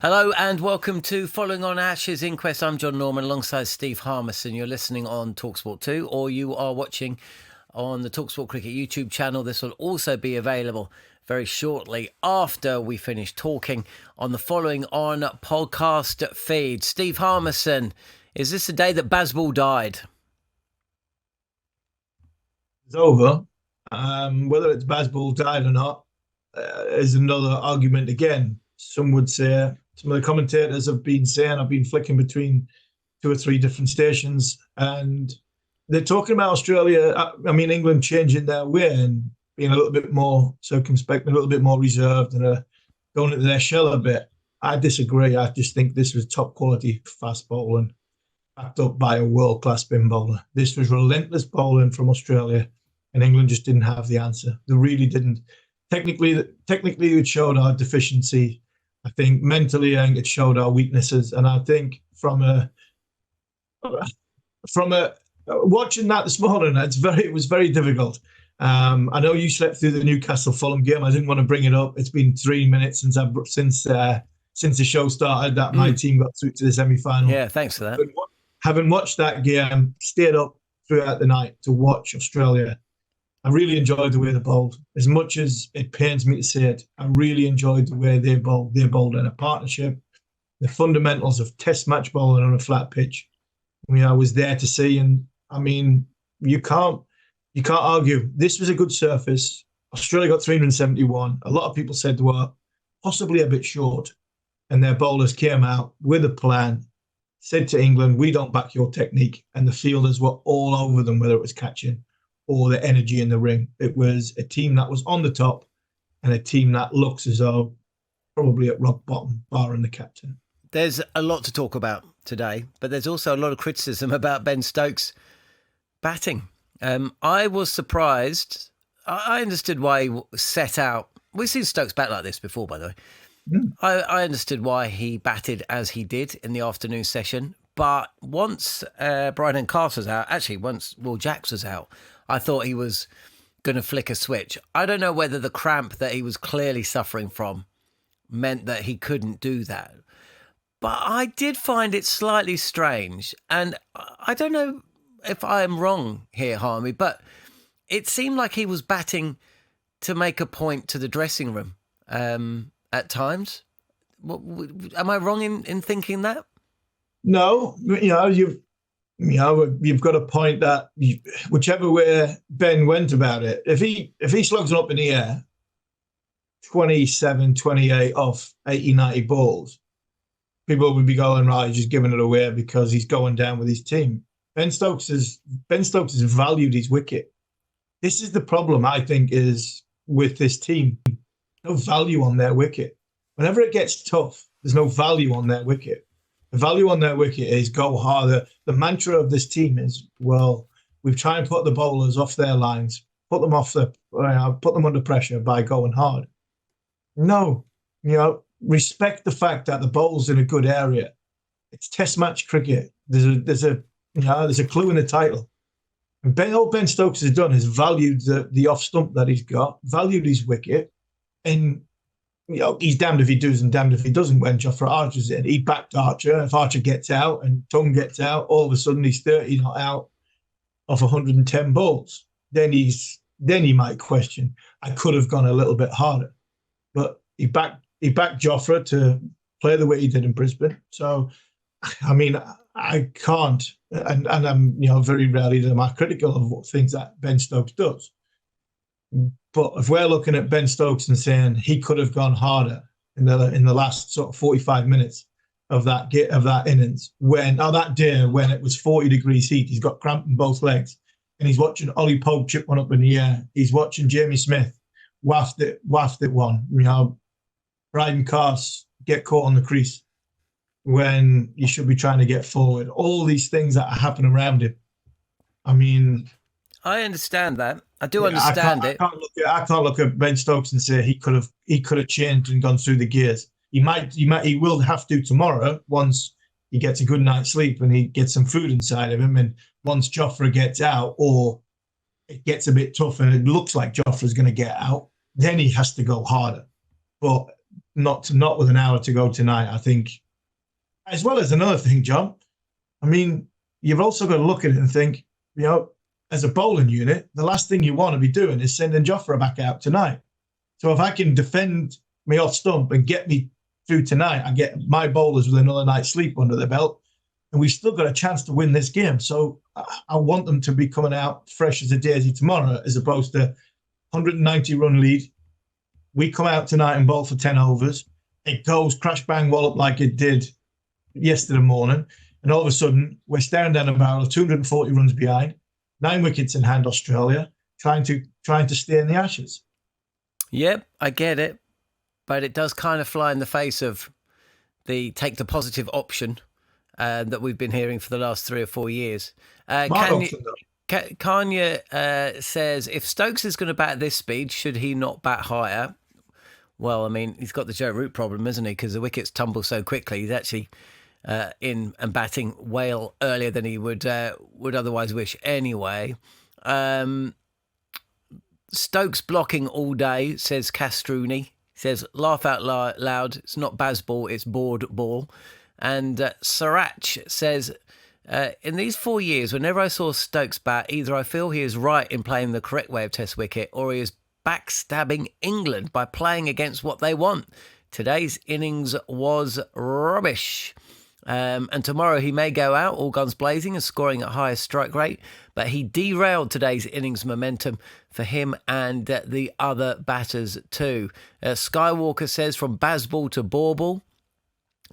Hello and welcome to Following on Ashes Inquest. I'm Jon Norman alongside Steve Harmison. You're listening on talkSPORT 2 or you are watching on the talkSPORT Cricket YouTube channel. This will also be available very shortly after we finish talking on the Following on podcast feed. Steve Harmison, is this the day that Bazball died? It's over. Whether it's Bazball died or not is another argument again. Some would say, some of the commentators have been saying, I've been flicking between 2 or 3 different stations, and they're talking about Australia, England changing their way and being a little bit more circumspect, a little bit more reserved, and going into their shell a bit. I disagree. I just think this was top quality fast bowling, backed up by a world-class spin bowler. This was relentless bowling from Australia, and England just didn't have the answer. They really didn't. Technically, it showed our deficiency. I think mentally, it showed our weaknesses, and I think from watching that this morning, it was very difficult. I know you slept through the Newcastle Fulham game. I didn't want to bring it up. It's been 3 minutes since the show started that my team got through to the semi-final. Yeah, thanks for that. Having watched that game, stayed up throughout the night to watch Australia. I really enjoyed the way they bowled. As much as it pains me to say it, I really enjoyed the way they bowled. They bowled in a partnership. The fundamentals of test match bowling on a flat pitch, I was there to see. And you can't argue. This was a good surface. Australia got 371. A lot of people said they were possibly a bit short. And their bowlers came out with a plan, said to England, we don't back your technique. And the fielders were all over them, whether it was catching or the energy in the ring. It was a team that was on the top and a team that looks as though probably at rock bottom, barring the captain. There's a lot to talk about today, but there's also a lot of criticism about Ben Stokes batting. I was surprised. I understood why he set out. We've seen Stokes bat like this before, by the way. I understood why he batted as he did in the afternoon session. But once Brydon Carter was out, actually once Will Jacks was out, I thought he was going to flick a switch. I don't know whether the cramp that he was clearly suffering from meant that he couldn't do that. But I did find it slightly strange. And I don't know if I am wrong here, Harmy, but it seemed like he was batting to make a point to the dressing room at times. Am I wrong in thinking that? No, you've got a point that whichever way Ben went about it, if he slugs it up in the air, 27, 28 off 80, 90 balls, people would be going, right, he's just giving it away because he's going down with his team. Ben Stokes has valued his wicket. This is the problem, I think, is with this team. No value on their wicket. Whenever it gets tough, there's no value on their wicket. The value on their wicket is go harder. The mantra of this team is, well, we try and put the bowlers off their lines, put them under pressure by going hard. No, respect the fact that the bowl's in a good area. It's test match cricket. There's a clue in the title. And all Ben Stokes has done is valued the off stump that he's got, valued his wicket, and he's damned if he does and damned if he doesn't when Jofra Archer's in. He backed Archer. If Archer gets out and Tongue gets out, all of a sudden he's 30 not out of 110 balls. Then he might question, I could have gone a little bit harder. But he backed Jofra to play the way he did in Brisbane. So, I can't, and I'm very rarely am I critical of what things that Ben Stokes does. But if we're looking at Ben Stokes and saying he could have gone harder in the last sort of 45 minutes of that innings, that day when it was 40 degrees heat, he's got cramp in both legs, and he's watching Ollie Pope chip one up in the air. He's watching Jamie Smith waft it one. Brydon Carter get caught on the crease when you should be trying to get forward. All these things that are happening around him. I understand that. I do understand it. I can't look at Ben Stokes and say he could have changed and gone through the gears. He will have to tomorrow once he gets a good night's sleep and he gets some food inside of him. And once Jofra gets out, or it gets a bit tough and it looks like Jofra's going to get out, then he has to go harder. But not with an hour to go tonight. I think, as well as another thing, John. I mean, you've also got to look at it and think, as a bowling unit, the last thing you want to be doing is sending Jofra back out tonight. So if I can defend me off stump and get me through tonight, I get my bowlers with another night's sleep under their belt, and we've still got a chance to win this game. So I want them to be coming out fresh as a daisy tomorrow, as opposed to 190-run lead. We come out tonight and bowl for 10 overs. It goes crash, bang, wallop like it did yesterday morning. And all of a sudden, we're staring down a barrel of 240 runs behind, 9 wickets in hand, Australia, trying to stay in the Ashes. Yep, I get it. But it does kind of fly in the face of take the positive option that we've been hearing for the last 3 or 4 years. Kanya says, if Stokes is going to bat at this speed, should he not bat higher? Well, I mean, he's got the Joe Root problem, isn't he? Because the wickets tumble so quickly. He's actually in and batting well earlier than he would otherwise wish anyway. Stokes blocking all day, says Castruni. Says, laugh out loud. It's not Bazball, it's board ball. And Sirach says, in these 4 years, whenever I saw Stokes bat, either I feel he is right in playing the correct way of Test wicket, or he is backstabbing England by playing against what they want. Today's innings was rubbish. And tomorrow he may go out, all guns blazing and scoring at highest strike rate, but he derailed today's innings momentum for him and the other batters too. Skywalker says, from Bazball to bauble,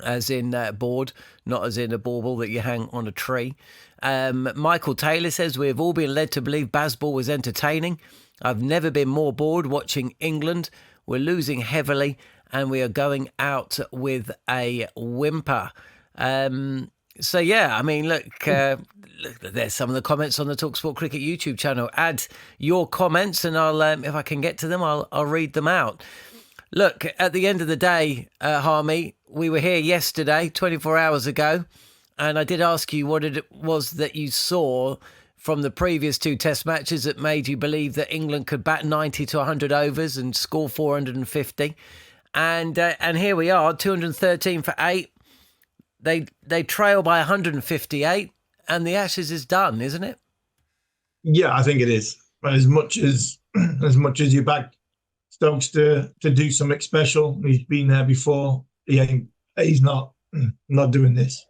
as in board, not as in a bauble that you hang on a tree. Michael Taylor says, we have all been led to believe Bazball was entertaining. I've never been more bored watching England. We're losing heavily and we are going out with a whimper. So yeah, I mean, look, there's some of the comments on the talkSPORT Cricket YouTube channel. Add your comments and I'll, if I can get to them, I'll read them out. Look, at the end of the day, Harmy, we were here yesterday, 24 hours ago, and I did ask you what it was that you saw from the previous 2 test matches that made you believe that England could bat 90 to 100 overs and score 450. And here we are, 213 for 8. They trail by 158, and the Ashes is done, isn't it? Yeah, I think it is. But as much as you back Stokes to do something special, he's been there before. He's not doing this.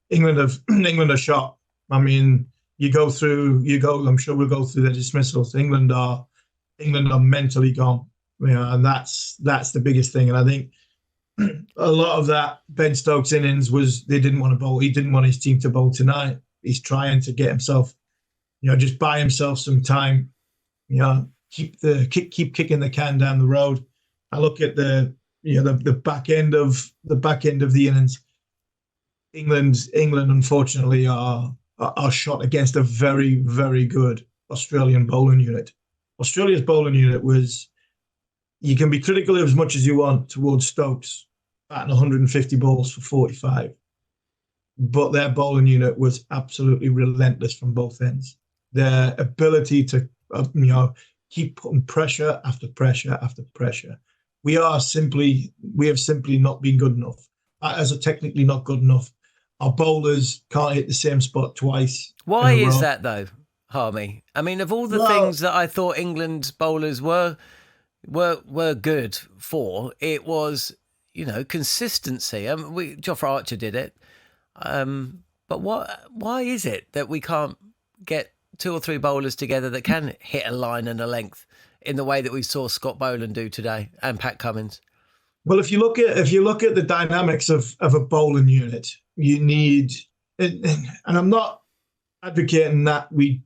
England are shot. I mean, I'm sure we'll go through the dismissals. England are mentally gone. And that's the biggest thing. And I think a lot of that Ben Stokes innings was they didn't want to bowl. He didn't want his team to bowl tonight. He's trying to get himself, just buy himself some time. Keep kicking the can down the road. I look at the back end of the innings. England unfortunately are shot against a very, very good Australian bowling unit. Australia's bowling unit was, you can be critical as much as you want towards Stokes batting 150 balls for 45, but their bowling unit was absolutely relentless from both ends. Their ability to keep putting pressure after pressure after pressure. We have simply not been good enough. Batters are technically not good enough. Our bowlers can't hit the same spot twice. Why is that though, Harmy? I mean, of all the things that I thought England's bowlers were good for, it was, consistency. Jofra Archer did it. But why is it that we can't get 2 or 3 bowlers together that can hit a line and a length in the way that we saw Scott Boland do today and Pat Cummins? Well, if you look at the dynamics of a bowling unit, you need, and I'm not advocating that we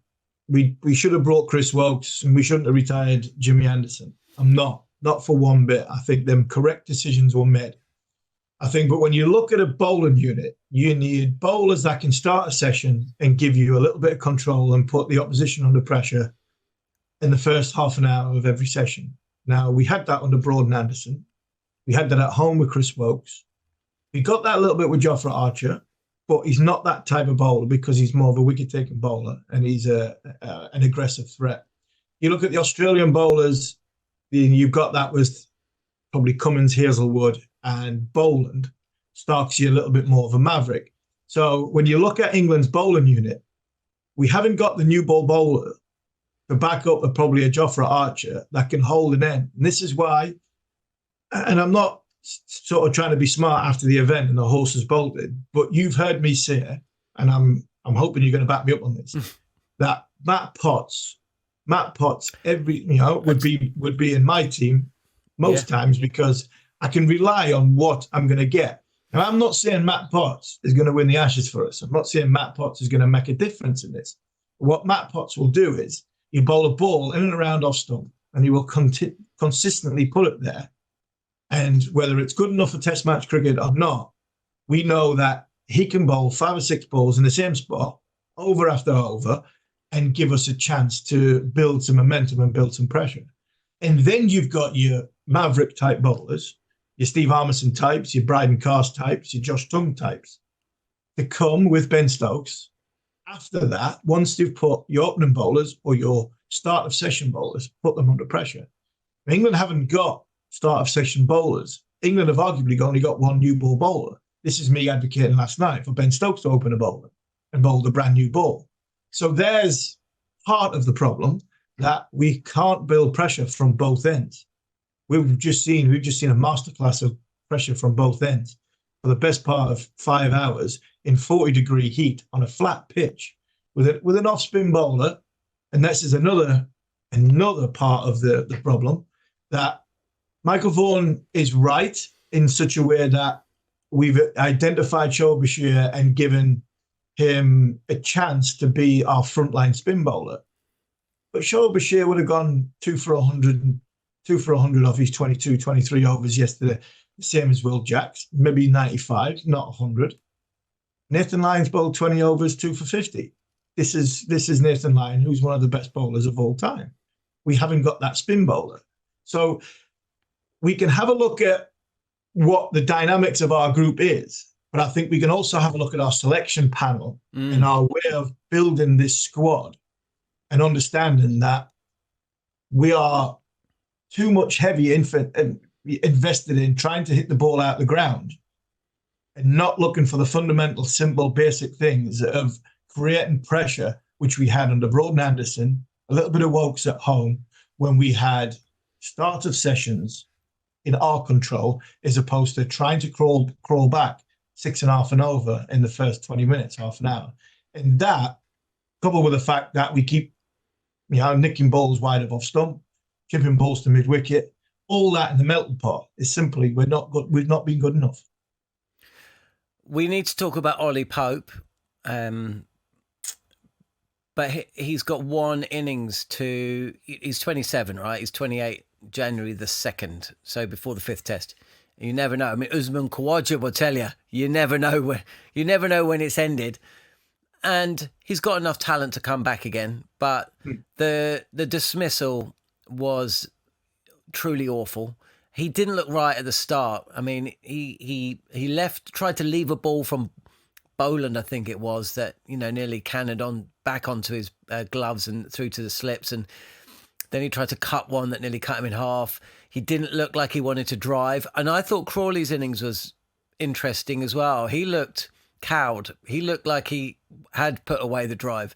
should have brought Chris Wokes and we shouldn't have retired Jimmy Anderson. I'm not for one bit. I think them correct decisions were made. But when you look at a bowling unit, you need bowlers that can start a session and give you a little bit of control and put the opposition under pressure in the first half an hour of every session. Now, we had that under Broad and Anderson. We had that at home with Chris Wokes. We got that a little bit with Jofra Archer, but he's not that type of bowler because he's more of a wicket-taking bowler and he's an aggressive threat. You look at the Australian bowlers, you've got that with probably Cummins, Hazelwood, and Boland, Stark's you a little bit more of a maverick. So when you look at England's bowling unit, we haven't got the new ball bowler to back up probably a Jofra Archer that can hold an end. And this is why, and I'm not sort of trying to be smart after the event and the horses bolted, but you've heard me say, and I'm hoping you're going to back me up on this, that Matt Potts would be in my team most times because I can rely on what I'm going to get. Now, I'm not saying Matt Potts is going to win the Ashes for us. I'm not saying Matt Potts is going to make a difference in this. What Matt Potts will do is he'll bowl a ball in and around off stump, and he will consistently put it there. And whether it's good enough for Test match cricket or not, we know that he can bowl 5 or 6 balls in the same spot over after over and give us a chance to build some momentum and build some pressure. And then you've got your maverick type bowlers, your Steve Harmison types, your Bryden Cast types, your Josh Tongue types, to come with Ben Stokes. After that, once you've put your opening bowlers or your start of session bowlers, put them under pressure. England haven't got start of session bowlers. England have arguably only got one new ball bowler. This is me advocating last night for Ben Stokes to open a bowler and bowl a brand new ball. So there's part of the problem, that we can't build pressure from both ends. We've just seen a masterclass of pressure from both ends for the best part of 5 hours in 40-degree heat on a flat pitch with an off-spin bowler. And this is another part of the problem, that Michael Vaughan is right in such a way that we've identified Shoaib Bashir and given him a chance to be our frontline spin bowler. But Shoaib Bashir would have gone 2 for 100 off his 22, 23 overs yesterday, the same as Will Jacks, maybe 95, not 100. Nathan Lyon's bowled 20 overs, 2 for 50. This is Nathan Lyon, who's one of the best bowlers of all time. We haven't got that spin bowler. So we can have a look at what the dynamics of our group is, but I think we can also have a look at our selection panel and our way of building this squad and understanding that we are too much heavy invested in trying to hit the ball out the ground and not looking for the fundamental, simple, basic things of creating pressure, which we had under Broden Anderson, a little bit of Wokes at home when we had start of sessions in our control, as opposed to trying to crawl back 6.5 and over in the first 20 minutes, half an hour. And that, coupled with the fact that we keep, nicking balls wide of off stump, chipping balls to mid wicket, all that in the melting pot is simply we've not been good enough. We need to talk about Ollie Pope, but he's got one innings to. He's 27, right? He's 28 January the 2nd, so before the 5th test. You never know. I mean, Usman Khawaja will tell you, you never know when it's ended. And he's got enough talent to come back again, but the dismissal was truly awful. He didn't look right at the start. I mean, he tried to leave a ball from Boland, I think it was, that nearly cannoned back onto his gloves and through to the slips, and then he tried to cut one that nearly cut him in half. He didn't look like he wanted to drive, and I thought Crawley's innings was interesting as well. He looked cowed. He looked like he had put away the drive.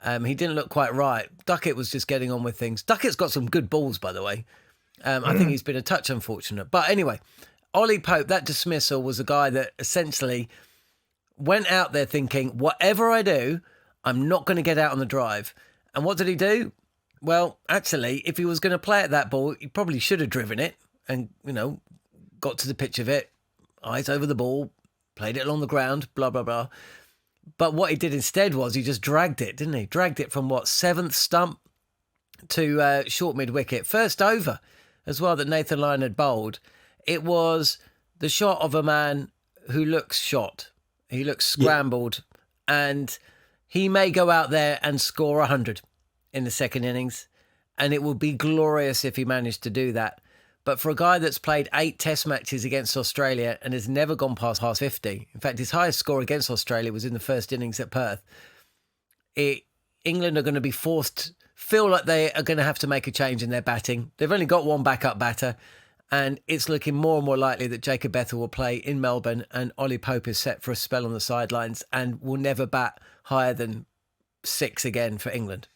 He didn't look quite right. Duckett was just getting on with things. Duckett's got some good balls, by the way. I think he's been a touch unfortunate. But anyway, Ollie Pope, that dismissal was a guy that essentially went out there thinking, whatever I do, I'm not going to get out on the drive. And what did he do? Well, actually, if he was going to play at that ball, he probably should have driven it and, got to the pitch of it, eyes over the ball, played it along the ground, blah, blah, blah. But what he did instead was he just dragged it, didn't he? Dragged it from 7th stump to short mid-wicket. First over as well that Nathan Lyon had bowled. It was the shot of a man who looks shot. He looks scrambled, and he may go out there and score 100 in the second innings, and it would be glorious if he managed to do that. But for a guy that's played 8 test matches against Australia and has never gone past 50, in fact, his highest score against Australia was in the first innings at Perth, England are going to be feel like they are going to have to make a change in their batting. They've only got one backup batter, And it's looking more and more likely that Jacob Bethel will play in Melbourne, and Ollie Pope is set for a spell on the sidelines and will never bat higher than 6 again for England.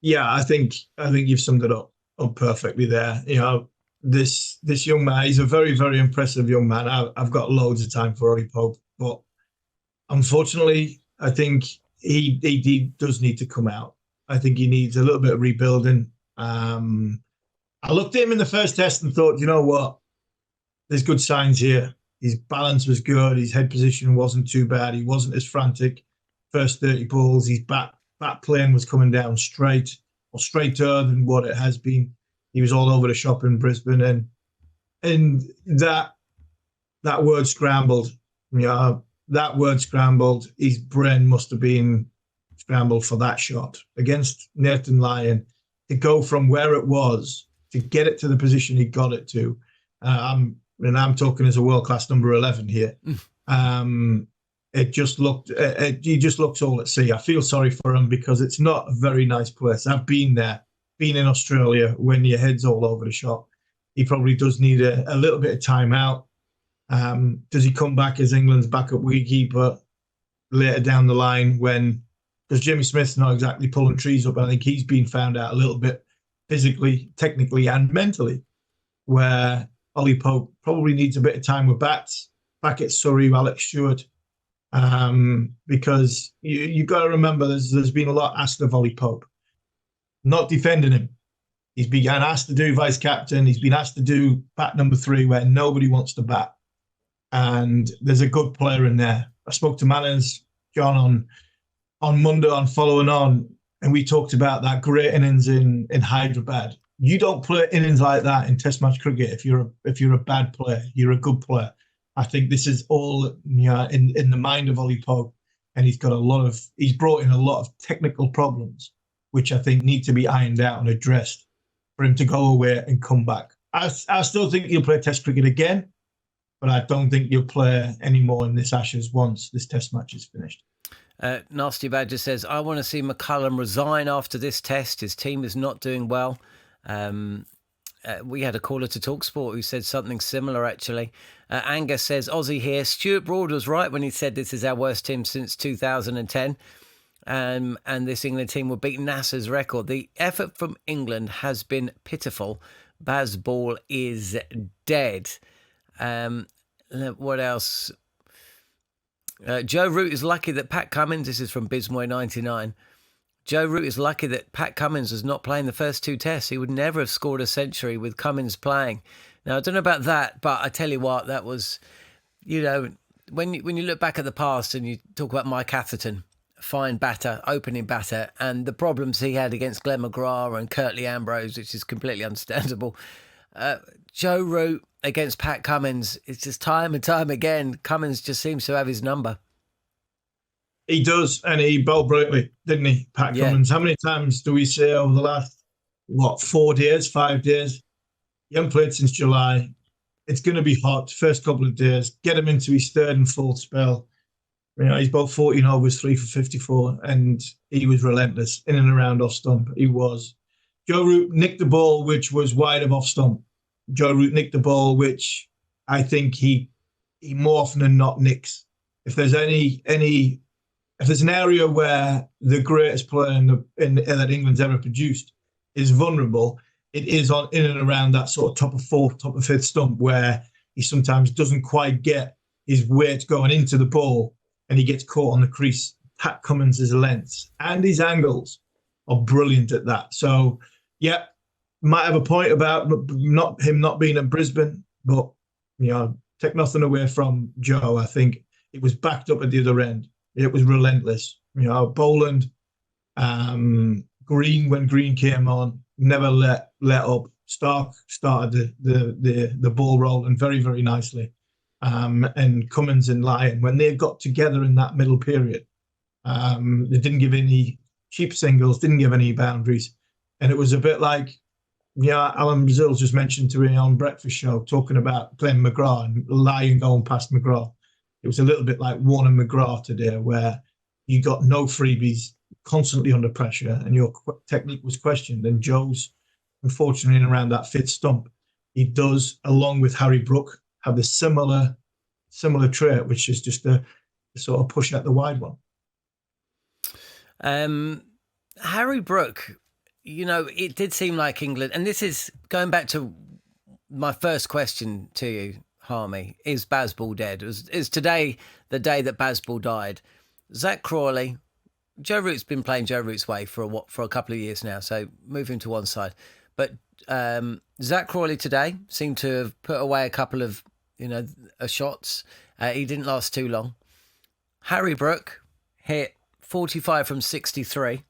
Yeah, I think you've summed it up perfectly there. You know, this young man, he's a very, very impressive young man. I've got loads of time for Ollie Pope, but unfortunately, I think he does need to come out. I think he needs a little bit of rebuilding. I looked at him in the first test and thought, you know what? There's good signs here. His balance was good. His head position wasn't too bad. He wasn't as frantic. First 30 balls, his bat plane was coming down straight or straighter than what it has been. He was all over the shop in Brisbane, and that word scrambled. Yeah, that word scrambled. His brain must have been scrambled for that shot against Nathan Lyon to go from where it was to get it to the position he got it to. I'm talking as a world-class number 11 here. It just looked, he just looks all at sea. I feel sorry for him because it's not a very nice place. I've been there, been in Australia when your head's all over the shop. He probably does need a little bit of time out. Does he come back as England's backup wicketkeeper later down the line because Jimmy Smith's not exactly pulling trees up. I think he's been found out a little bit physically, technically, and mentally, where Ollie Pope probably needs a bit of time with bats. Back at Surrey, Alex Stewart, because you got to remember there's been a lot asked of Ollie Pope. Not defending him. He's been asked to do vice captain. He's been asked to do bat number 3 where nobody wants to bat. And there's a good player in there. I spoke to Manners, John, on Monday on Following On, and we talked about that great innings in Hyderabad. You don't play innings like that in Test match cricket if you're a bad player. You're a good player. I think this is all in the mind of Ollie Pope, and he's brought in a lot of technical problems, which I think need to be ironed out and addressed for him to go away and come back. I still think he'll play Test cricket again, but I don't think he'll play anymore in this Ashes once this Test match is finished. Nasty Badger says, I want to see McCullum resign after this test. His team is not doing well. We had a caller to talkSPORT who said something similar, actually. Angus says, Aussie here. Stuart Broad was right when he said this is our worst team since 2010. And this England team will beat NASA's record. The effort from England has been pitiful. Bazball is dead. What else? Joe Root is lucky that Pat Cummins, this is from Bismoy99. Joe Root is lucky that Pat Cummins was not playing the first 2 tests. He would never have scored a century with Cummins playing. Now, I don't know about that, but I tell you what, that was, when you look back at the past and you talk about Mike Atherton, fine batter, opening batter, and the problems he had against Glenn McGrath and Curtly Ambrose, which is completely understandable. Joe Root against Pat Cummins, it's just time and time again, Cummins just seems to have his number. He does, and he bowled brilliantly, didn't he, Pat Cummins? How many times do we say over the last, 5 days? He hasn't played since July. It's going to be hot, first couple of days. Get him into his 3rd and 4th spell. He's bowled 14 overs, 3 for 54, and he was relentless in and around off stump. He was. Joe Root nicked the ball, which was wide of off stump. Joe Root nicked the ball, which I think he more often than not nicks. If there's if there's an area where the greatest player that England's ever produced is vulnerable, it is in and around that sort of top of 4th, top of 5th stump where he sometimes doesn't quite get his weight going into the ball and he gets caught on the crease. Pat Cummins' lengths and his angles are brilliant at that. So, yeah, might have a point about him not being at Brisbane, but, take nothing away from Joe. I think it was backed up at the other end. It was relentless. Boland, Green, when Green came on, never let up. Stark started the ball rolling very, very nicely. And Cummins and Lyon, when they got together in that middle period, they didn't give any cheap singles, didn't give any boundaries. And it was a bit like, Alan Brazil's just mentioned to me on Breakfast Show, talking about Glenn McGrath and Lyon going past McGrath. It was a little bit like Warner McGrath today, where you got no freebies, constantly under pressure, and your technique was questioned. And Joe's, unfortunately, around that 5th stump, he does, along with Harry Brook, have the similar trait, which is just a sort of push at the wide one. Harry Brook, it did seem like England, and this is going back to my first question to you, Harmy, is Bazball dead? Is today the day that Bazball died? Zach Crawley, Joe Root's been playing Joe Root's way for a couple of years now, so moving to one side. But Zach Crawley today seemed to have put away a couple of shots. He didn't last too long. Harry Brook hit 45 from 63.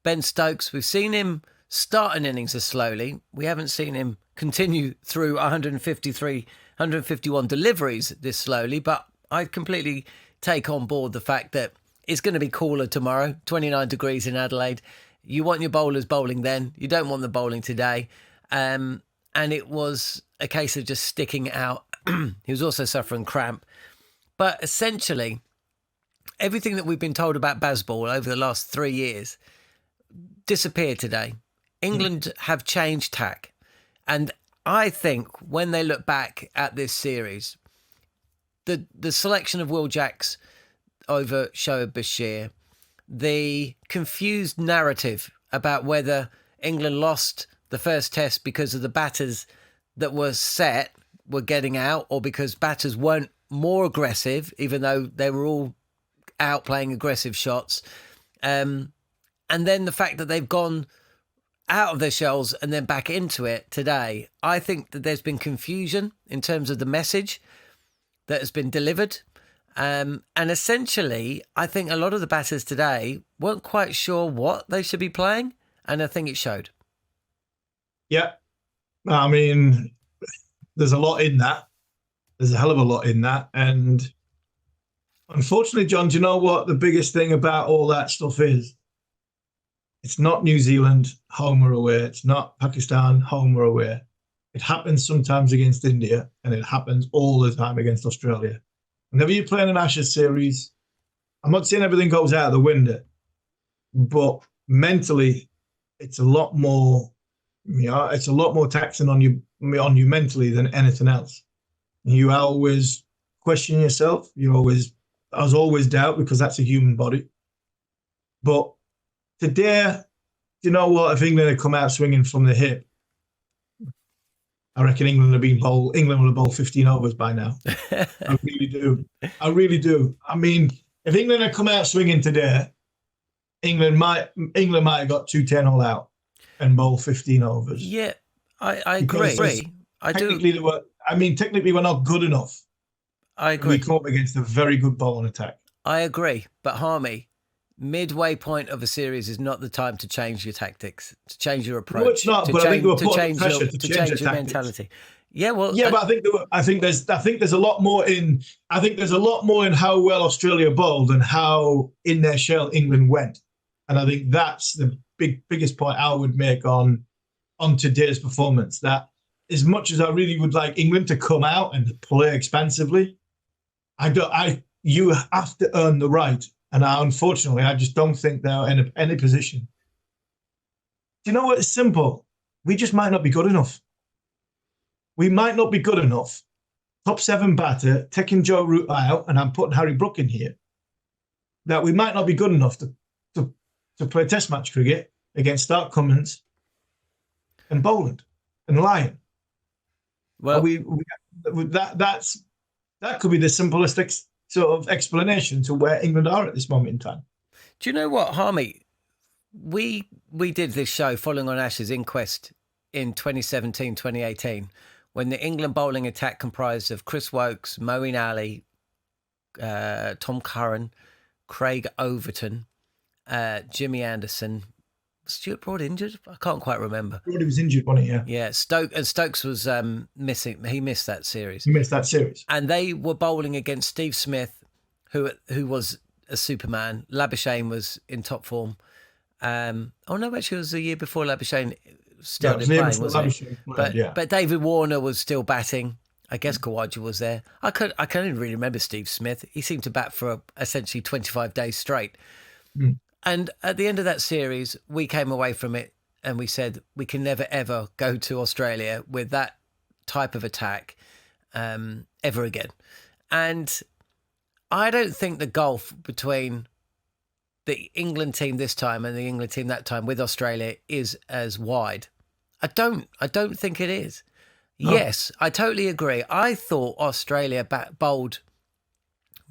Ben Stokes, we've seen him start an innings slowly. We haven't seen him continue through 151 deliveries this slowly, but I completely take on board the fact that it's going to be cooler tomorrow, 29 degrees in Adelaide. You want your bowlers bowling then. You don't want them bowling today. And it was a case of just sticking it out. He was also suffering cramp. But essentially, everything that we've been told about Bazball over the last 3 years disappeared today. England have changed tack. And I think when they look back at this series, the selection of Will Jacks over Shoaib Bashir, the confused narrative about whether England lost the first test because of the batters that were set were getting out, or because batters weren't more aggressive, even though they were all out playing aggressive shots. And then the fact that they've gone out of their shells and then back into it today. I think that there's been confusion in terms of the message that has been delivered. And essentially, I think a lot of the batters today weren't quite sure what they should be playing. And I think it showed. Yeah. I mean, there's a lot in that. There's a hell of a lot in that. And unfortunately, John, do you know what the biggest thing about all that stuff is? It's not New Zealand, home or away. It's not Pakistan, home or away. It happens sometimes against India, and it happens all the time against Australia. Whenever you play in an Ashes series, I'm not saying everything goes out of the window, but mentally, it's a lot more. It's a lot more taxing on you mentally than anything else. You always question yourself. I was always doubt, because that's a human body. But today, you know what? If England had come out swinging from the hip, I reckon England would have bowled 15 overs by now. I really do. I really do. I mean, if England had come out swinging today, England might have got 210 all out and bowled 15 overs. Yeah, I agree. Technically, we're not good enough. I agree. We come up against a very good bowling attack. I agree. But Harmy, midway point of a series is not the time to change your tactics, to change your approach. No, it's not. But I think we're putting pressure to change your mentality. Yeah, well, yeah, but I think there's a lot more in. I think there's a lot more in how well Australia bowled and how in their shell England went, and I think that's the biggest point I would make on today's performance. That as much as I really would like England to come out and play expansively, you have to earn the right. And unfortunately, I just don't think they're in any position. Do you know what? It's simple. We just might not be good enough. We might not be good enough. Top 7 batter, taking Joe Root out, and I'm putting Harry Brook in here. That we might not be good enough to play Test match cricket against Stark Cummins and Boland and Lyon. Well, that could be the simplest sort of explanation to where England are at this moment in time. Do you know what, Harmy? We did this show following on Ashes Inquest in 2017, 2018, when the England bowling attack comprised of Chris Wokes, Moeen Ali, Tom Curran, Craig Overton, Jimmy Anderson. Stuart Broad injured? I can't quite remember. Broad was injured, wasn't he? Yeah. Yeah, Stokes was missing. He missed that series. And they were bowling against Steve Smith, who was a superman. Labuschagne was in top form. Actually, it was the year before Labuschagne started playing, wasn't it? But David Warner was still batting. I guess Khawaja was there. I can't even really remember Steve Smith. He seemed to bat for essentially 25 days straight. Mm. And at the end of that series, we came away from it and we said we can never, ever go to Australia with that type of attack ever again. And I don't think the gulf between the England team this time and the England team that time with Australia is as wide. I don't think it is. Oh. Yes, I totally agree. I thought Australia bowled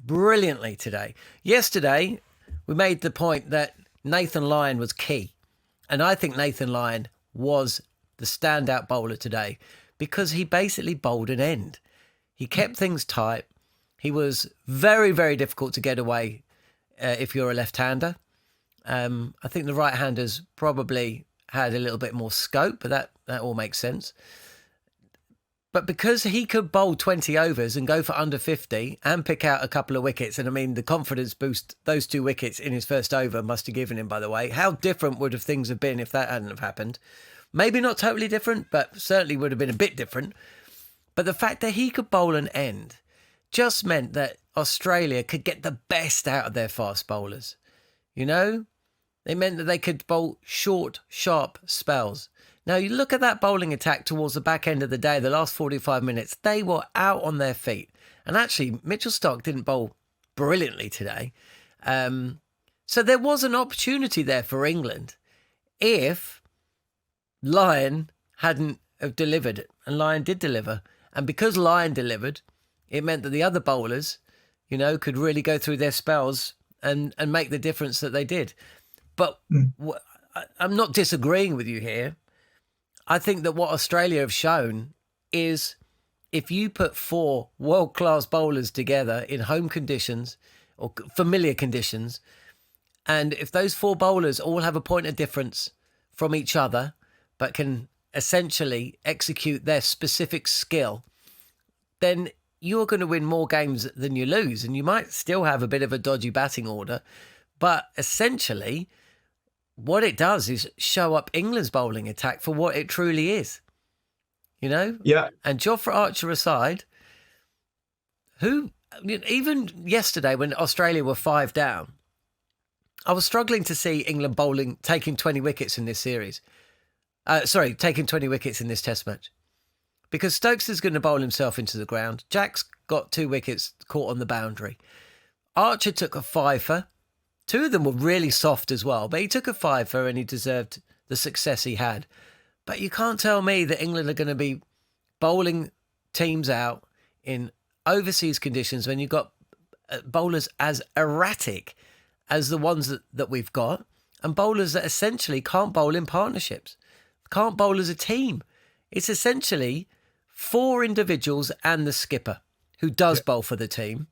brilliantly today. Yesterday, we made the point that Nathan Lyon was key. And I think Nathan Lyon was the standout bowler today because he basically bowled an end. He kept things tight. He was very, very difficult to get away if you're a left-hander. I think the right-handers probably had a little bit more scope, but that all makes sense. But because he could bowl 20 overs and go for under 50 and pick out a couple of wickets, and I mean, the confidence boost those 2 wickets in his first over must have given him, by the way. How different would have things have been if that hadn't have happened? Maybe not totally different, but certainly would have been a bit different. But the fact that he could bowl an end just meant that Australia could get the best out of their fast bowlers. You know, they meant that they could bowl short, sharp spells. Now, you look at that bowling attack towards the back end of the day, the last 45 minutes, they were out on their feet. And actually, Mitchell Starc didn't bowl brilliantly today. So there was an opportunity there for England if Lyon hadn't have delivered. And Lyon did deliver. And because Lyon delivered, it meant that the other bowlers, you know, could really go through their spells and make the difference that they did. But I'm not disagreeing with you here. I think that what Australia have shown is if you put 4 world-class bowlers together in home conditions or familiar conditions, and if those 4 bowlers all have a point of difference from each other, but can essentially execute their specific skill, then you're going to win more games than you lose. And you might still have a bit of a dodgy batting order, but essentially what it does is show up England's bowling attack for what it truly is, you know? Yeah. And Jofra Archer aside, who, even yesterday when Australia were 5 down, I was struggling to see England bowling, taking 20 wickets in this series. Taking 20 wickets in this test match. Because Stokes is going to bowl himself into the ground. Jack's got 2 wickets caught on the boundary. Archer took a fifer. 2 of them were really soft as well, but he took a fifer and he deserved the success he had. But you can't tell me that England are going to be bowling teams out in overseas conditions when you've got bowlers as erratic as the ones that we've got, and bowlers that essentially can't bowl in partnerships, can't bowl as a team. It's essentially 4 individuals and the skipper who does bowl for the team.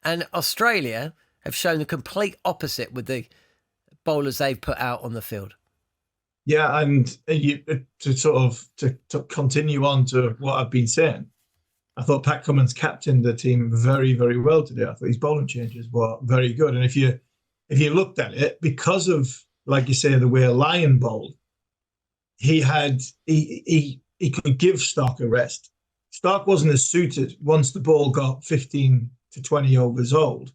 And Australia have shown the complete opposite with the bowlers they've put out on the field. Yeah, and to continue on to what I've been saying, I thought Pat Cummins captained the team very, very well today. I thought his bowling changes were very good. And if you looked at it, because of, like you say, the way Lyon bowled, he could give Starc a rest. Starc wasn't as suited once the ball got 15 to 20 overs old,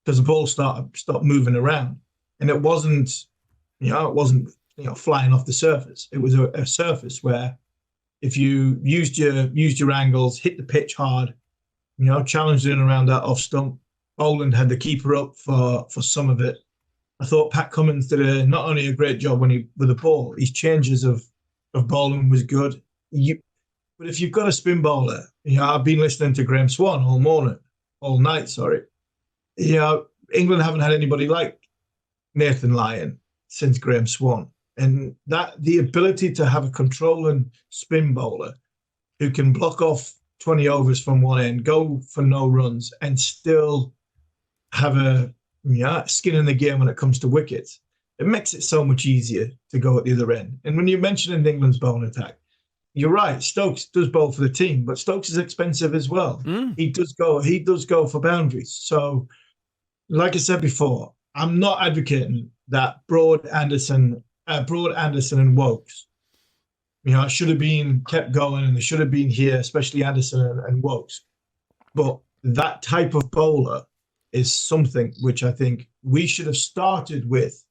because the ball stopped moving around, and it wasn't flying off the surface. It was a surface where if you used your angles, hit the pitch hard, challenged in around that off stump. Boland had the keeper up for some of it. I thought Pat Cummins did not only a great job with the ball, his changes of bowling was good. But if you've got a spin bowler, I've been listening to Graham Swan all night. England haven't had anybody like Nathan Lyon since Graham Swan. And that the ability to have a controlling spin bowler who can block off 20 overs from one end, go for no runs, and still have a skin in the game when it comes to wickets, it makes it so much easier to go at the other end. And when you're mentioning England's bowling attack, you're right. Stokes does bowl for the team, but Stokes is expensive as well. He does go for boundaries. So, like I said before, I'm not advocating that Broad, Anderson, and Wokes, should have been kept going, and they should have been here, especially Anderson and Wokes. But that type of bowler is something which I think we should have started with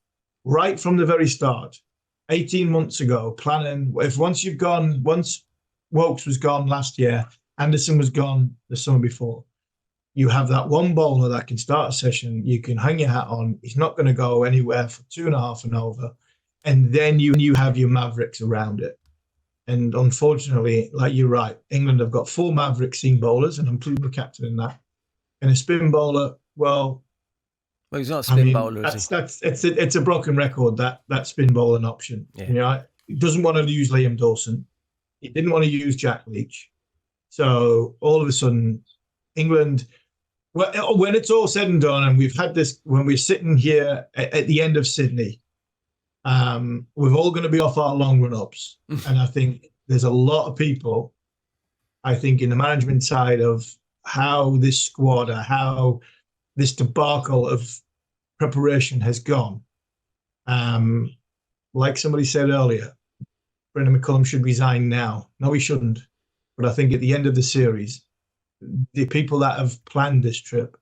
right from the very start, 18 months ago, planning. Once Wokes was gone last year. Anderson was gone the summer before. You have that one bowler that can start a session. You can hang your hat on. He's not going to go anywhere for 2.5 and over. And then you have your Mavericks around it. And unfortunately, like you're right, England have got 4 Maverick seam bowlers, and I'm the captain in that. And a spin bowler, well, he's not a spin bowler, is he? It's a broken record, that spin bowling option. Yeah. You know, he doesn't want to use Liam Dawson. He didn't want to use Jack Leach. So all of a sudden, England, when it's all said and done, and we've had this, when we're sitting here at the end of Sydney, we're all going to be off our long run-ups. And I think there's a lot of people, I think, in the management side of how this squad, or how this debacle of preparation has gone. Like somebody said earlier, Brendan McCullum should resign now. No, he shouldn't. But I think at the end of the series, the people that have planned this trip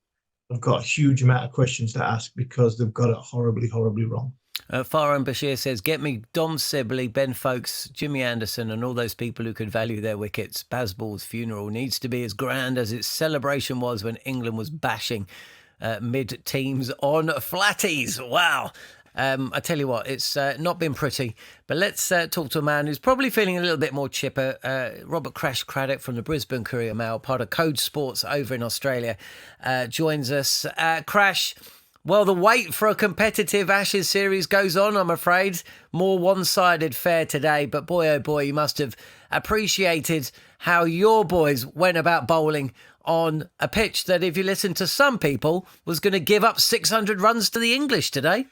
have got a huge amount of questions to ask, because they've got it horribly, horribly wrong. Farhan Bashir says, get me Dom Sibley, Ben Folkes, Jimmy Anderson and all those people who could value their wickets. Bazball's funeral needs to be as grand as its celebration was when England was bashing mid-teams on flatties. Wow. I tell you what, it's not been pretty. But let's talk to a man who's probably feeling a little bit more chipper. Robert Crash Craddock from the Brisbane Courier Mail, part of Code Sports over in Australia, joins us. Crash, well, the wait for a competitive Ashes series goes on, I'm afraid. More one-sided fare today, but boy, oh boy, you must have appreciated how your boys went about bowling on a pitch that, if you listen to some people, was going to give up 600 runs to the English today.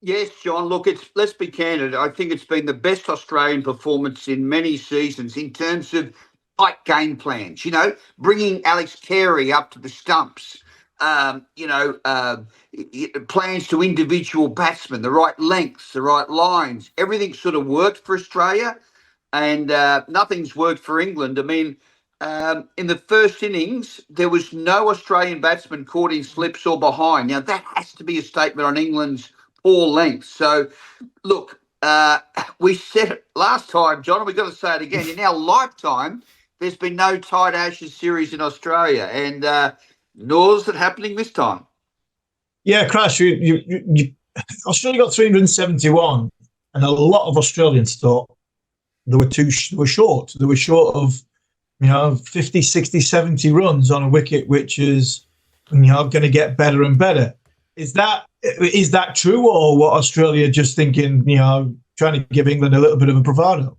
Yes, John. Look, let's be candid. I think it's been the best Australian performance in many seasons in terms of tight game plans. You know, bringing Alex Carey up to the stumps. Plans to individual batsmen, the right lengths, the right lines. Everything sort of worked for Australia, and nothing's worked for England. I mean, in the first innings, there was no Australian batsman caught in slips or behind. Now, that has to be a statement on England's poor length. So, look, we said it last time, John, and we've got to say it again. In our lifetime, there's been no tight Ashes series in Australia, and nor is it happening this time. Yeah, Crash, Australia got 371, and a lot of Australians thought they were short. They were short of, 50, 60, 70 runs on a wicket, which is, going to get better and better. Is that true, or what Australia just thinking, trying to give England a little bit of a bravado?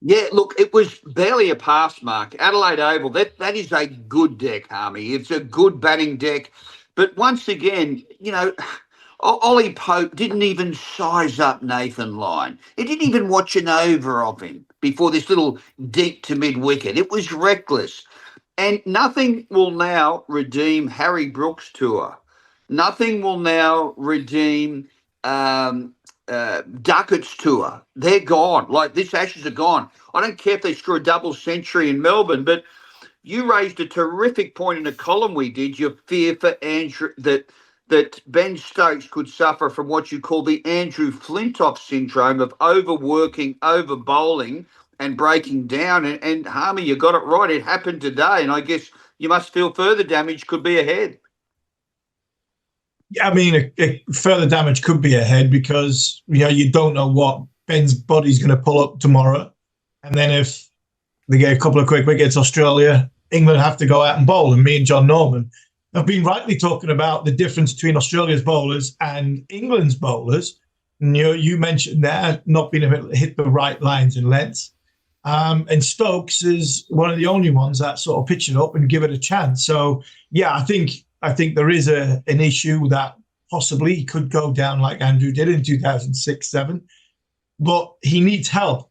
Yeah, look, it was barely a pass mark. Adelaide Oval, that is a good deck, Harmy. It's a good batting deck. But once again, Ollie Pope didn't even size up Nathan Lyon. He didn't even watch an over of him before this little deep to mid-wicket. It was reckless. And nothing will now redeem Harry Brooks' tour. Nothing will now redeem Duckett's tour. They're gone. Like, this Ashes are gone. I don't care if they score a double century in Melbourne, but you raised a terrific point in a column we did. Your fear for Andrew, that Ben Stokes could suffer from what you call the Andrew Flintoff syndrome of overworking, over bowling and breaking down. And Harmy, you got it right. It happened today, and I guess you must feel further damage could be ahead. I mean, further damage could be ahead, because you don't know what Ben's body's going to pull up tomorrow, and then if they get a couple of quick wickets, Australia, England have to go out and bowl. And me and Jon Norman have been rightly talking about the difference between Australia's bowlers and England's bowlers. And, you mentioned that not being able to hit the right lines and lengths, and Stokes is one of the only ones that sort of pitch it up and give it a chance. So yeah, I think there is an issue that possibly he could go down like Andrew did in 2006-07, but he needs help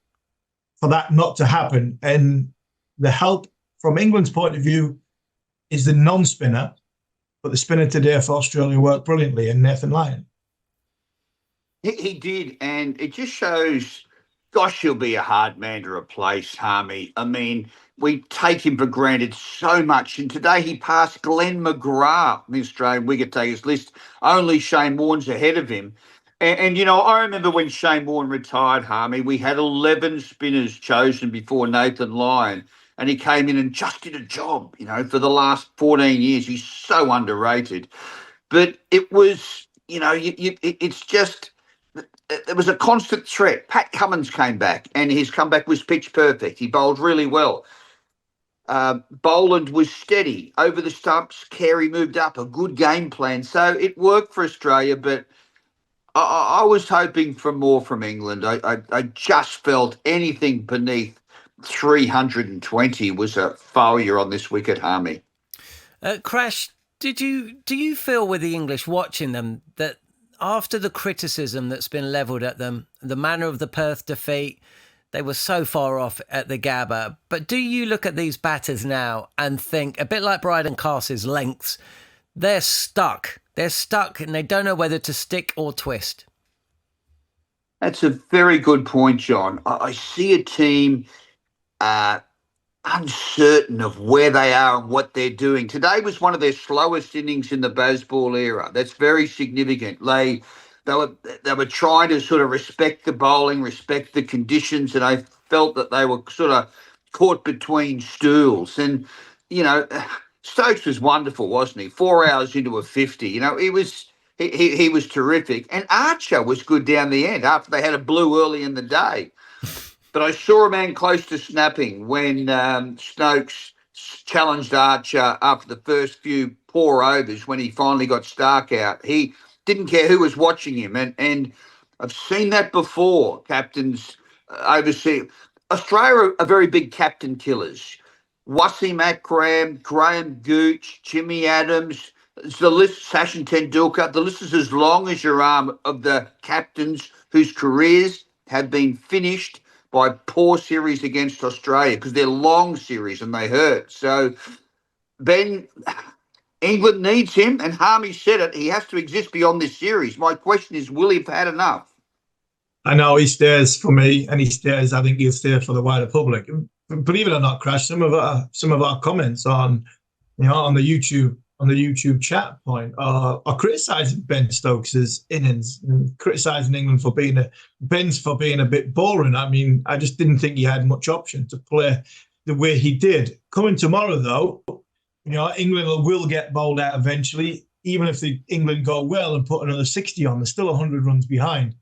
for that not to happen. And the help from England's point of view is the non-spinner, but the spinner today for Australia worked brilliantly, and Nathan Lyon. He did, and it just shows, gosh, he'll be a hard man to replace, Harmy. I mean, we take him for granted so much. And today he passed Glenn McGrath on the Australian wicket takers list, only Shane Warne's ahead of him. And you know, I remember when Shane Warne retired, Harmy, we had 11 spinners chosen before Nathan Lyon, and he came in and just did a job, you know, for the last 14 years. He's so underrated. But it was, you know, it's just, it was a constant threat. Pat Cummins came back, and his comeback was pitch perfect. He bowled really well. Boland was steady. Over the stumps, Carey moved up, a good game plan. So it worked for Australia, but I was hoping for more from England. I just felt anything beneath 320 was a failure on this wicket, Harmy. Crash, do you feel with the English watching them that after the criticism that's been levelled at them, the manner of the Perth defeat, they were so far off at the Gabba, but do you look at these batters now and think, a bit like Bryden Cass's lengths, they're stuck. They're stuck and they don't know whether to stick or twist? That's a very good point, John. I see a team uncertain of where they are and what they're doing. Today was one of their slowest innings in the Bazball era. That's very significant. They were trying to sort of respect the bowling, respect the conditions, and I felt that they were sort of caught between stools. And, you know, Stokes was wonderful, wasn't he? 4 hours into a 50. You know, he was terrific. And Archer was good down the end after they had a blue early in the day. But I saw a man close to snapping when Stokes challenged Archer after the first few poor overs when he finally got Stark out. He didn't care who was watching him. And I've seen that before, captains overseas. Australia are very big captain killers. Wasim Akram, Graham Gooch, Jimmy Adams, the list, Sachin Tendulkar, the list is as long as your arm of the captains whose careers have been finished by poor series against Australia because they're long series and they hurt. So, Ben, England needs him, and Harmy said it, he has to exist beyond this series. My question is, will he have had enough? I know he stays for me, and he stays. I think he'll stay for the wider public. Believe it or not, Crash, some of our comments on, you know, on the YouTube chat point are criticising Ben Stokes' innings and criticising England for being a bit boring. I mean, I just didn't think he had much option to play the way he did. Coming tomorrow, though, you know, England will get bowled out eventually. Even if England go well and put another 60 on, they're still 100 runs behind.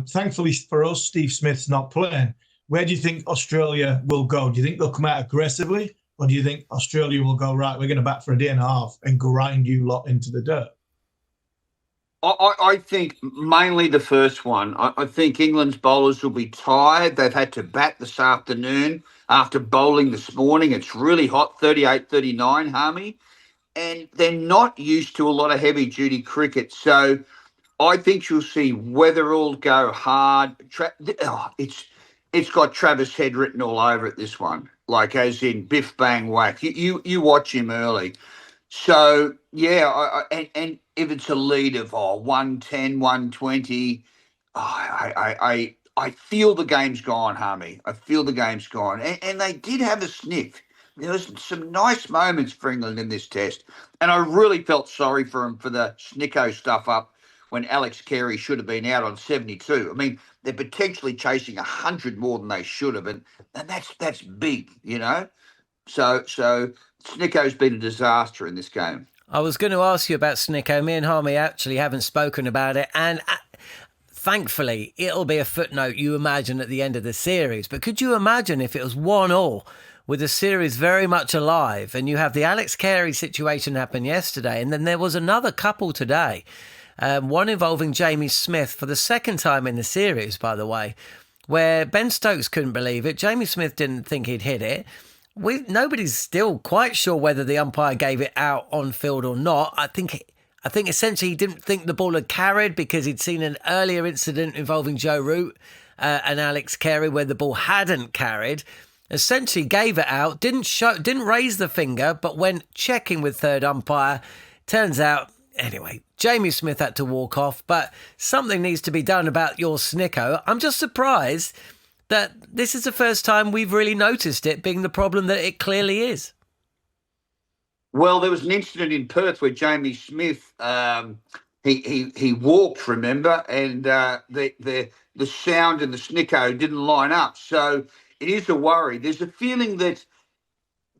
Thankfully for us, Steve Smith's not playing. Where do you think Australia will go? Do you think they'll come out aggressively? Or do you think Australia will go, right, we're going to bat for a day and a half and grind you lot into the dirt? I think mainly the first one. I think England's bowlers will be tired. They've had to bat this afternoon after bowling this morning. It's really hot, 38, 39, Harmy. And they're not used to a lot of heavy-duty cricket. So I think you'll see Weatherall go hard. It's got Travis Head written all over it, this one, like as in biff, bang, whack. You watch him early. So, yeah, and if it's a lead of 110, 120, I feel the game's gone, Harmy. I feel the game's gone. And they did have a sniff. There was some nice moments for England in this test. And I really felt sorry for them for the Snicko stuff up when Alex Carey should have been out on 72. I mean, they're potentially chasing 100 more than they should have, and that's big, you know. So Snicko's been a disaster in this game. I was going to ask you about Snicko. Me and Harmy actually haven't spoken about it, and thankfully it'll be a footnote you imagine at the end of the series. But could you imagine if it was 1-1 with the series very much alive, and you have the Alex Carey situation happen yesterday, and then there was another couple today. One involving Jamie Smith for the second time in the series, by the way, where Ben Stokes couldn't believe it. Jamie Smith didn't think he'd hit it. Nobody's still quite sure whether the umpire gave it out on field or not. I think essentially he didn't think the ball had carried because he'd seen an earlier incident involving Joe Root and Alex Carey where the ball hadn't carried. Essentially gave it out, didn't raise the finger, but when checking with third umpire, turns out, anyway, Jamie Smith had to walk off, but something needs to be done about your Snicko. I'm just surprised that this is the first time we've really noticed it being the problem that it clearly is. Well, there was an incident in Perth where Jamie Smith he walked, remember, and the sound and the snicko didn't line up. So it is a worry. There's a feeling that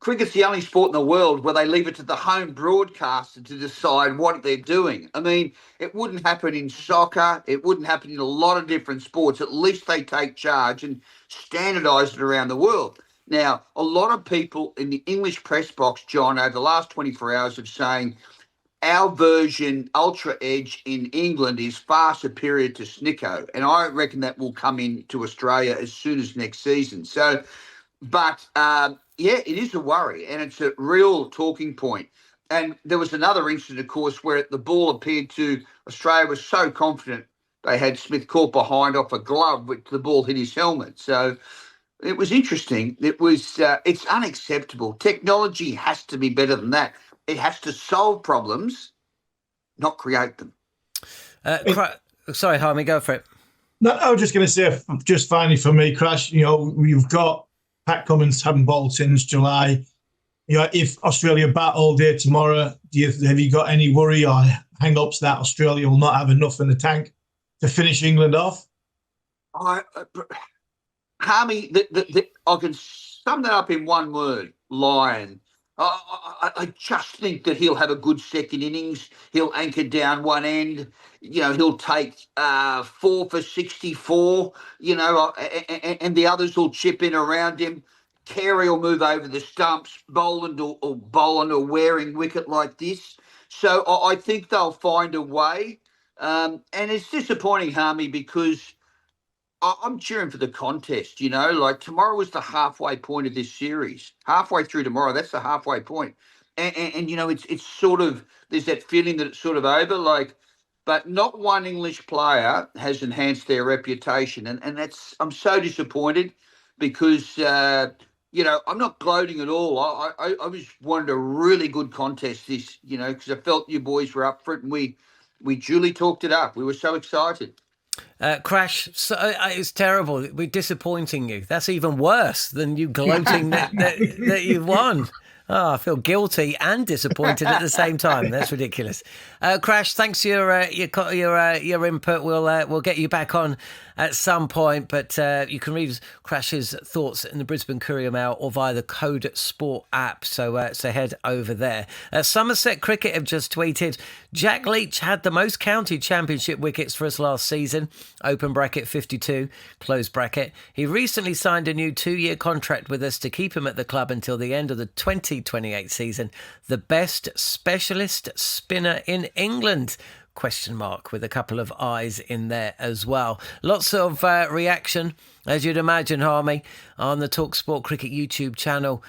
cricket's the only sport in the world where they leave it to the home broadcaster to decide what they're doing. I mean, it wouldn't happen in soccer. It wouldn't happen in a lot of different sports. At least they take charge and standardise it around the world. Now, a lot of people in the English press box, John, over the last 24 hours have saying our version, Ultra Edge in England, is far superior to Snicko. And I reckon that will come into Australia as soon as next season. So, but yeah, it is a worry, and it's a real talking point. And there was another incident, of course, where the ball appeared to Australia was so confident they had Smith caught behind off a glove, which the ball hit his helmet. So it was interesting. It was it's unacceptable. Technology has to be better than that. It has to solve problems, not create them. Sorry, Harmy, go for it. No, I was just going to say, just finally for me, Crash, you've got Pat Cummins having bowled since July. If Australia bat all day tomorrow, have you got any worry or hang-ups that Australia will not have enough in the tank to finish England off? Harmy, I can sum that up in one word: lion. I just think that he'll have a good second innings. He'll anchor down one end. He'll take 4 for 64, and the others will chip in around him. Carey will move over the stumps. Boland or Boland or wearing wicket like this. So I think they'll find a way. And it's disappointing, Harmy, because I'm cheering for the contest, like tomorrow is the halfway point of this series. Halfway through tomorrow, that's the halfway point. And it's sort of, there's that feeling that it's sort of over, but not one English player has enhanced their reputation. And that's, I'm so disappointed because, I'm not gloating at all. I just wanted a really good contest this, because I felt you boys were up for it and we duly talked it up. We were so excited. Crash, so, it's terrible. We're disappointing you. That's even worse than you gloating that you've won. Oh, I feel guilty and disappointed at the same time. That's ridiculous. Crash, thanks for your input. We'll get you back on at some point, but you can read Crash's thoughts in the Brisbane Courier Mail or via the Code Sport app. So head over there. Somerset Cricket have just tweeted, Jack Leach had the most county championship wickets for us last season. Open bracket 52, close bracket. He recently signed a new 2-year contract with us to keep him at the club until the end of the 2028 season. The best specialist spinner in England? ? With a couple of eyes in there as well. Lots of reaction, as you'd imagine, Harmy, on the talkSPORT Cricket YouTube channel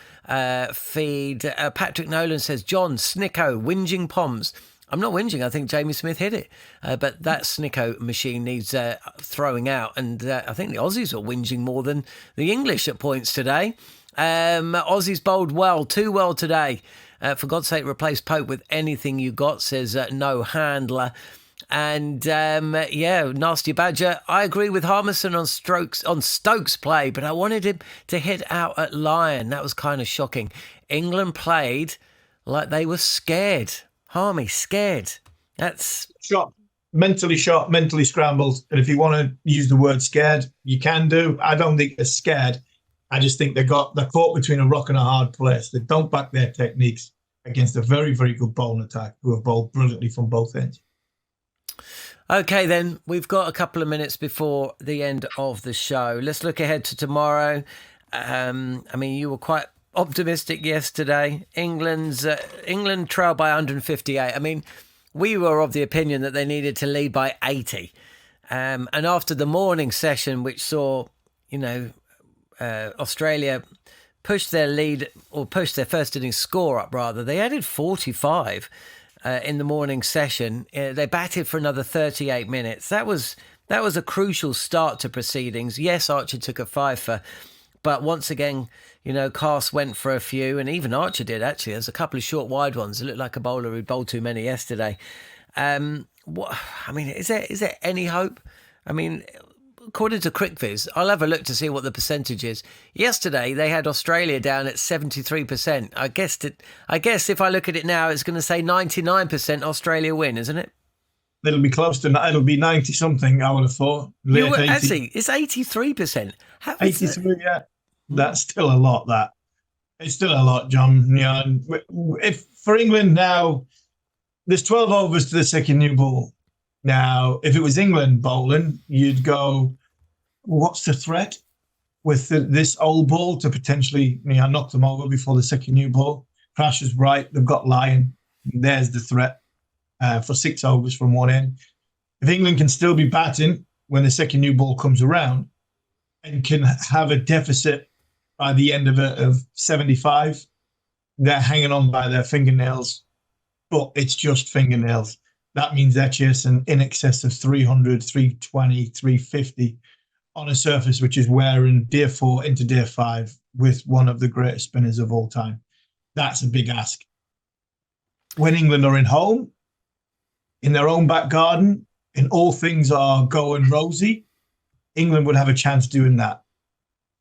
feed. Patrick Nolan says, John, Snicko, whinging Poms. I'm not whinging. I think Jamie Smith hit it. But that Snicko machine needs throwing out. And I think the Aussies are whinging more than the English at points today. Aussies bowled well, too well today. For God's sake, replace Pope with anything you got, says no handler. And Nasty Badger, I agree with Harmison on Stokes play, but I wanted him to hit out at Lyon. That was kind of shocking. England played like they were scared. Harmy, scared. That's mentally scrambled. And if you want to use the word scared, you can do. I don't think they're scared. I just think they're caught between a rock and a hard place. They don't back their techniques against a very, very good bowling attack who have bowled brilliantly from both ends. Okay, then, we've got a couple of minutes before the end of the show. Let's look ahead to tomorrow. You were quite optimistic yesterday. England trailed by 158. We were of the opinion that they needed to lead by 80. And after the morning session, which saw, Australia pushed their lead, or pushed their first innings score up rather. They added 45 in the morning session. They batted for another 38 minutes. That was a crucial start to proceedings. Yes, Archer took a fifer, but once again, Cast went for a few, and even Archer did actually. There's a couple of short wide ones. It looked like a bowler who bowled too many yesterday. Is there any hope? According to CricViz, I'll have a look to see what the percentage is. Yesterday, they had Australia down at 73%. I guess if I look at it now, it's going to say 99% Australia win, isn't it? it'll be close to it'll be 90 something. I would have thought late 80s. Actually, it's 83%. 83, yeah. That's still a lot. It's still a lot, John. Yeah, if for England now, there's 12 overs to the second new ball. Now, if it was England bowling, you'd go, what's the threat with this old ball to potentially knock them over before the second new ball? Crash is right. They've got Lyon. There's the threat for 6 overs from one end. If England can still be batting when the second new ball comes around and can have a deficit by the end of 75, they're hanging on by their fingernails, but it's just fingernails. That means they're chasing in excess of 300, 320, 350 on a surface which is wearing day 4 into day 5 with one of the greatest spinners of all time. That's a big ask. When England are in home, in their own back garden, and all things are going rosy, England would have a chance doing that.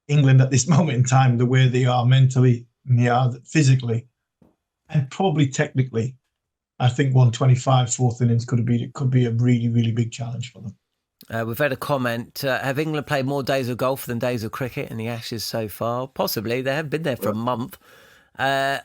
England at this moment in time, the way they are mentally, physically, and probably technically, I think 125 fourth innings could be a really, really big challenge for them. We've had a comment. Have England played more days of golf than days of cricket in the Ashes so far? Possibly. They have been there for a month. RN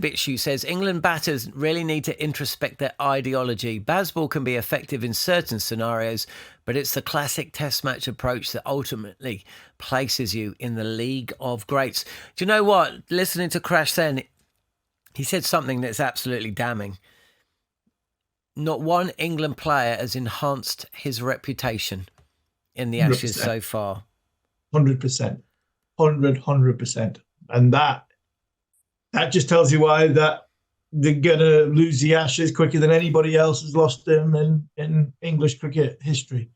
Bitshu says, England batters really need to introspect their ideology. Bazball can be effective in certain scenarios, but it's the classic test match approach that ultimately places you in the league of greats. Do you know what? Listening to Crash then, he said something that's absolutely damning. Not one England player has enhanced his reputation in the Ashes 100%. So far. 100%. 100%. And that just tells you why that they're going to lose the Ashes quicker than anybody else has lost them in English cricket history.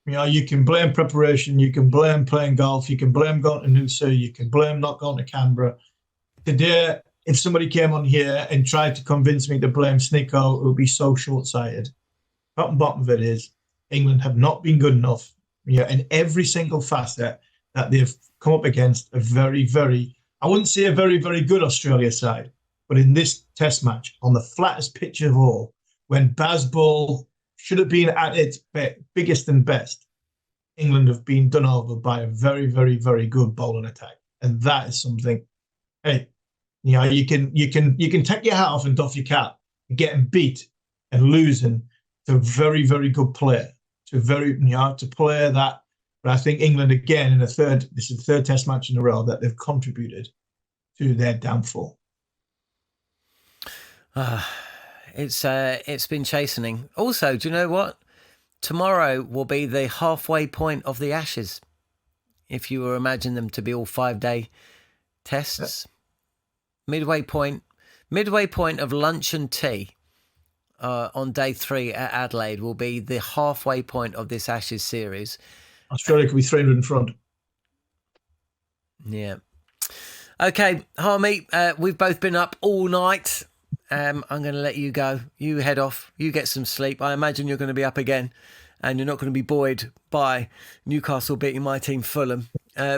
You can blame preparation, you can blame playing golf, you can blame going to Noosa, you can blame not going to Canberra. Today, if somebody came on here and tried to convince me to blame Snicko, it would be so short-sighted. Bottom of it is, England have not been good enough in every single facet that they've come up against a very, very, I wouldn't say a very, very good Australia side, but in this test match, on the flattest pitch of all, when Bazball should have been at its biggest and best, England have been done over by a very, very, very good bowling attack. And that is something, hey, you can take your hat off and doff your cap, getting beat and losing to a very, very good player, to play that. But I think England, again, this is the third test match in a row that they've contributed to their downfall. It's been chastening. Also, do you know what? Tomorrow will be the halfway point of the Ashes. If you were imagine them to be all 5-day tests. Yeah. Midway point of lunch and tea on day 3 at Adelaide will be the halfway point of this Ashes series. Australia could be 300 in front. Yeah. Okay, Harmy, we've both been up all night. I'm going to let you go. You head off. You get some sleep. I imagine you're going to be up again and you're not going to be buoyed by Newcastle beating my team Fulham.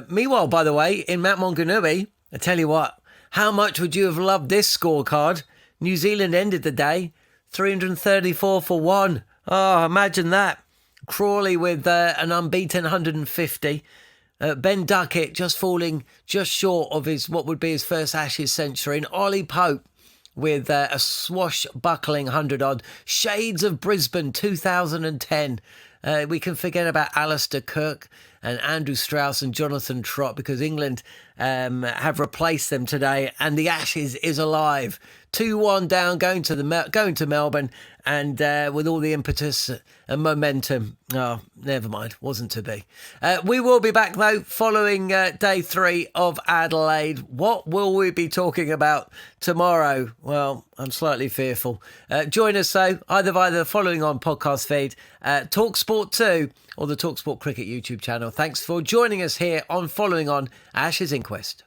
Meanwhile, by the way, in Mount Maunganui, I tell you what, how much would you have loved this scorecard? New Zealand ended the day 334 for 1. Oh, imagine that. Crawley with an unbeaten 150. Ben Duckett just falling just short of what would be his first Ashes century. And Ollie Pope with a swashbuckling 100-odd. Shades of Brisbane 2010. We can forget about Alistair Cook and Andrew Strauss and Jonathan Trott because England have replaced them today and the Ashes is alive. 2-1 down, going to Melbourne, and with all the impetus and momentum. Oh, never mind, wasn't to be. We will be back, though, following day 3 of Adelaide. What will we be talking about tomorrow? Well, I'm slightly fearful. Join us, though, either via the following on podcast feed, talkSPORT 2, or the talkSPORT Cricket YouTube channel. Thanks for joining us here on Following On Ashes Inquest.